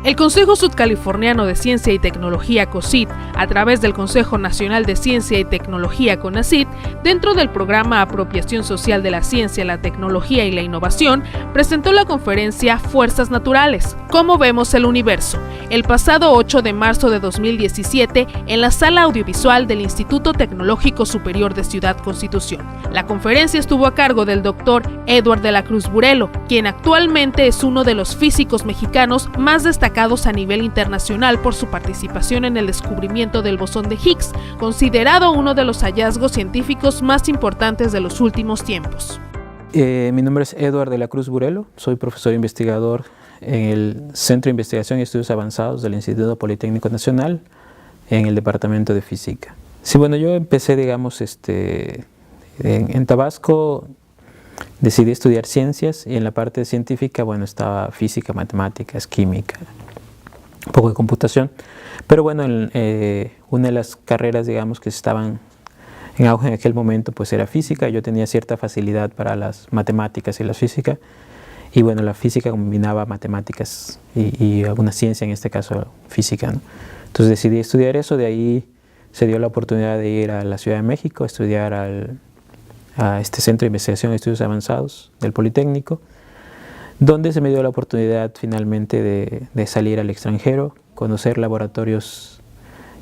El Consejo Sudcaliforniano de Ciencia y Tecnología COSIT, a través del Consejo Nacional de Ciencia y Tecnología CONACYT, dentro del programa Apropiación Social de la Ciencia, la Tecnología y la Innovación, presentó la conferencia Fuerzas Naturales, ¿cómo vemos el universo?, el pasado 8 de marzo de 2017 en la sala audiovisual del Instituto Tecnológico Superior de Ciudad Constitución. La conferencia estuvo a cargo del doctor Edward de la Cruz Burelo, quien actualmente es uno de los físicos mexicanos más destacados a nivel internacional por su participación en el descubrimiento del bosón de Higgs, considerado uno de los hallazgos científicos más importantes de los últimos tiempos. Mi nombre es Edward de la Cruz Burelo, soy profesor investigador en el Centro de Investigación y Estudios Avanzados del Instituto Politécnico Nacional en el Departamento de Física. Sí, bueno, yo empecé, digamos, en Tabasco. Decidí estudiar ciencias y en la parte científica, bueno, estaba física, matemáticas, química, un poco de computación. Pero bueno, una de las carreras, digamos, que estaban en auge en aquel momento, pues era física. Yo tenía cierta facilidad para las matemáticas y la física. Y bueno, la física combinaba matemáticas y alguna ciencia, en este caso física, ¿no? Entonces decidí estudiar eso. De ahí se dio la oportunidad de ir a la Ciudad de México a estudiar a este Centro de Investigación y Estudios Avanzados del Politécnico, donde se me dio la oportunidad finalmente de salir al extranjero, conocer laboratorios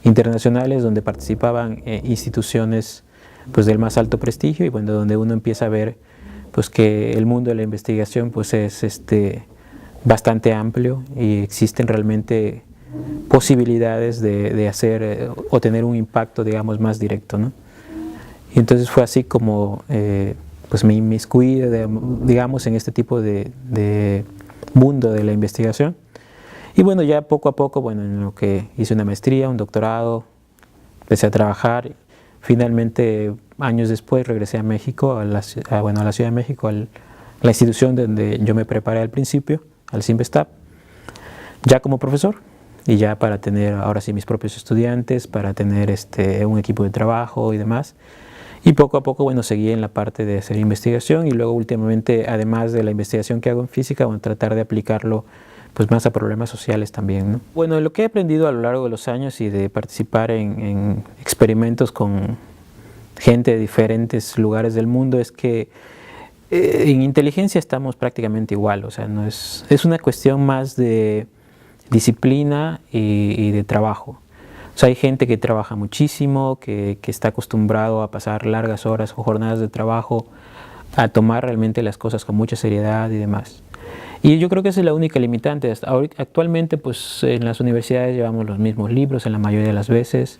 internacionales donde participaban instituciones pues, del más alto prestigio y bueno, donde uno empieza a ver pues, que el mundo de la investigación pues, es bastante amplio y existen realmente posibilidades de hacer o tener un impacto, digamos, más directo, ¿no? Y entonces fue así como pues me inmiscuí, digamos, en este tipo de mundo de la investigación. Y bueno, ya poco a poco, bueno, en lo que hice una maestría, un doctorado, empecé a trabajar. Finalmente, años después, regresé a México, a la Ciudad de México, a la institución donde yo me preparé al principio, al CIMBESTAB, ya como profesor. Y ya para tener ahora sí mis propios estudiantes, para tener un equipo de trabajo y demás. Y poco a poco, bueno, seguí en la parte de hacer investigación y luego últimamente, además de la investigación que hago en física, bueno, tratar de aplicarlo pues más a problemas sociales también, ¿no? Bueno, lo que he aprendido a lo largo de los años y de participar en experimentos con gente de diferentes lugares del mundo es que en inteligencia estamos prácticamente igual, o sea, no es una cuestión más de disciplina y de trabajo. O sea, hay gente que trabaja muchísimo, que está acostumbrado a pasar largas horas o jornadas de trabajo, a tomar realmente las cosas con mucha seriedad y demás. Y yo creo que esa es la única limitante. Actualmente, pues, en las universidades llevamos los mismos libros en la mayoría de las veces.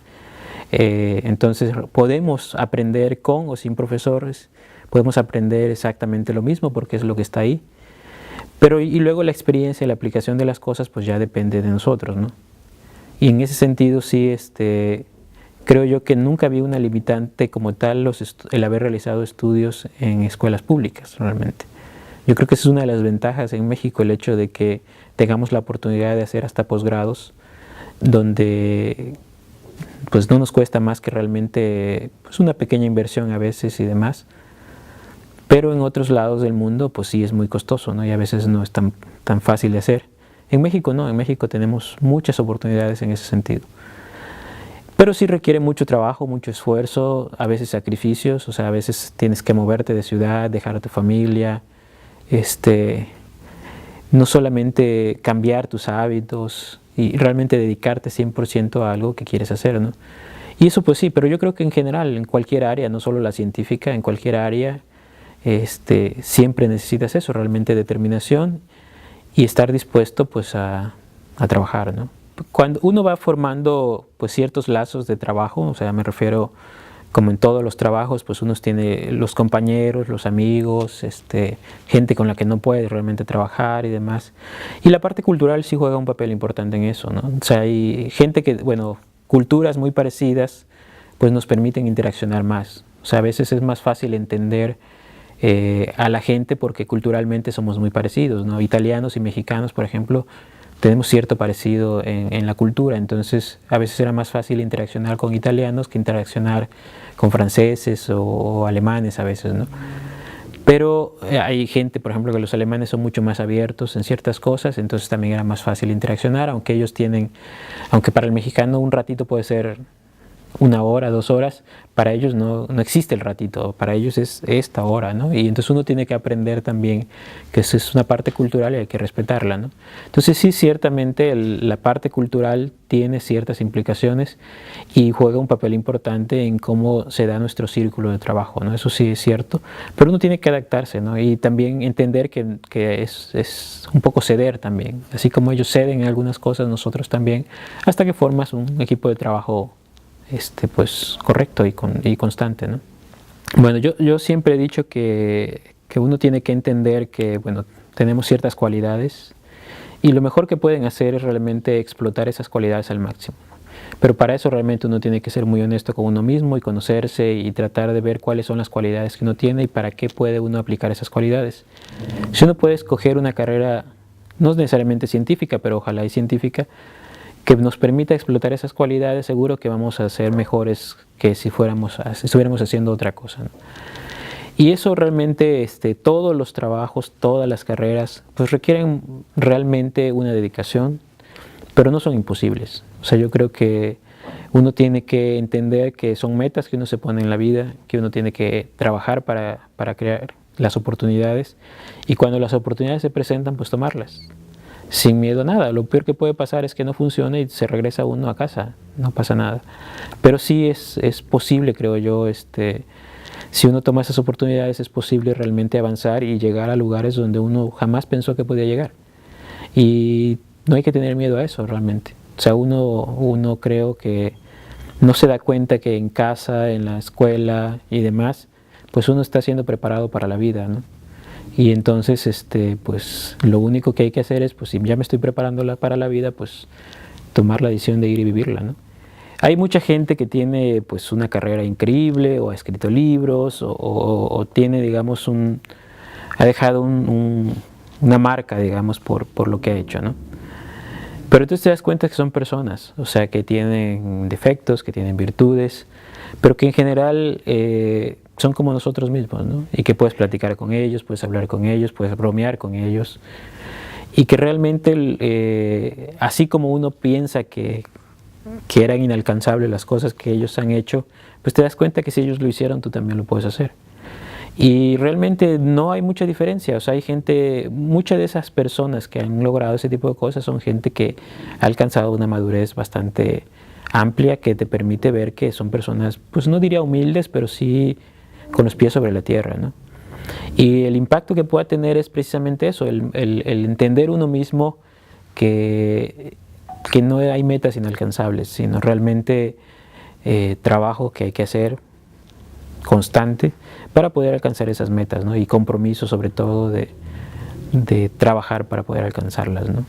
Entonces, podemos aprender con o sin profesores, podemos aprender exactamente lo mismo porque es lo que está ahí. Pero y luego la experiencia y la aplicación de las cosas, pues ya depende de nosotros, ¿no? Y en ese sentido sí, creo yo que nunca vi una limitante como tal el haber realizado estudios en escuelas públicas, realmente. Yo creo que esa es una de las ventajas en México, el hecho de que tengamos la oportunidad de hacer hasta posgrados, donde pues no nos cuesta más que realmente pues, una pequeña inversión a veces y demás. Pero en otros lados del mundo pues sí es muy costoso, ¿no? Y a veces no es tan fácil de hacer. En México no, en México tenemos muchas oportunidades en ese sentido. Pero sí requiere mucho trabajo, mucho esfuerzo, a veces sacrificios, o sea, a veces tienes que moverte de ciudad, dejar a tu familia, no solamente cambiar tus hábitos y realmente dedicarte 100% a algo que quieres hacer, ¿no? Y eso pues sí, pero yo creo que en general, en cualquier área, no solo la científica, en cualquier área, siempre necesitas eso, realmente determinación y estar dispuesto pues a trabajar, ¿no? Cuando uno va formando pues ciertos lazos de trabajo, o sea, me refiero como en todos los trabajos, pues uno tiene los compañeros, los amigos, gente con la que no puede realmente trabajar y demás. Y la parte cultural sí juega un papel importante en eso, ¿no? O sea, hay gente que, bueno, culturas muy parecidas pues nos permiten interaccionar más. O sea, a veces es más fácil entender a la gente porque culturalmente somos muy parecidos, ¿no? Italianos y mexicanos, por ejemplo, tenemos cierto parecido en la cultura, entonces a veces era más fácil interaccionar con italianos que interaccionar con franceses o alemanes a veces, ¿no? Pero hay gente, por ejemplo, que los alemanes son mucho más abiertos en ciertas cosas, entonces también era más fácil interaccionar, aunque para el mexicano un ratito puede ser 1 hora, 2 horas, para ellos no existe el ratito, para ellos es esta hora, ¿no? Y entonces uno tiene que aprender también que eso es una parte cultural y hay que respetarla, ¿no? Entonces sí, ciertamente la parte cultural tiene ciertas implicaciones y juega un papel importante en cómo se da nuestro círculo de trabajo, ¿no? Eso sí es cierto, pero uno tiene que adaptarse, ¿no? Y también entender que es un poco ceder también, así como ellos ceden en algunas cosas, nosotros también, hasta que formas un equipo de trabajo pues correcto y constante, ¿no? Bueno, yo siempre he dicho que uno tiene que entender que, bueno, tenemos ciertas cualidades y lo mejor que pueden hacer es realmente explotar esas cualidades al máximo. Pero para eso realmente uno tiene que ser muy honesto con uno mismo y conocerse y tratar de ver cuáles son las cualidades que uno tiene y para qué puede uno aplicar esas cualidades. Si uno puede escoger una carrera, no necesariamente científica, pero ojalá y científica, que nos permita explotar esas cualidades, seguro que vamos a ser mejores que si estuviéramos haciendo otra cosa, ¿no? Y eso realmente, todos los trabajos, todas las carreras, pues requieren realmente una dedicación, pero no son imposibles. O sea, yo creo que uno tiene que entender que son metas que uno se pone en la vida, que uno tiene que trabajar para crear las oportunidades, y cuando las oportunidades se presentan, pues tomarlas. Sin miedo a nada. Lo peor que puede pasar es que no funcione y se regresa uno a casa, no pasa nada. Pero sí es posible, creo yo, si uno toma esas oportunidades es posible realmente avanzar y llegar a lugares donde uno jamás pensó que podía llegar. Y no hay que tener miedo a eso realmente. O sea, uno creo que no se da cuenta que en casa, en la escuela y demás, pues uno está siendo preparado para la vida, ¿no? Y entonces, pues lo único que hay que hacer es, pues si ya me estoy preparando para la vida, pues tomar la decisión de ir y vivirla, ¿no? Hay mucha gente que tiene pues una carrera increíble o ha escrito libros o tiene, digamos, ha dejado una marca, digamos, por lo que ha hecho, ¿no? Pero entonces te das cuenta que son personas, o sea, que tienen defectos, que tienen virtudes, pero que en general son como nosotros mismos, ¿no? Y que puedes platicar con ellos, puedes hablar con ellos, puedes bromear con ellos. Y que realmente, así como uno piensa que eran inalcanzables las cosas que ellos han hecho, pues te das cuenta que si ellos lo hicieron, tú también lo puedes hacer. Y realmente no hay mucha diferencia, o sea, hay gente, muchas de esas personas que han logrado ese tipo de cosas son gente que ha alcanzado una madurez bastante amplia que te permite ver que son personas, pues no diría humildes, pero sí con los pies sobre la tierra, ¿no? Y el impacto que pueda tener es precisamente eso, el entender uno mismo que no hay metas inalcanzables, sino realmente trabajo que hay que hacer constante para poder alcanzar esas metas, ¿no? Y compromiso sobre todo de trabajar para poder alcanzarlas, ¿no?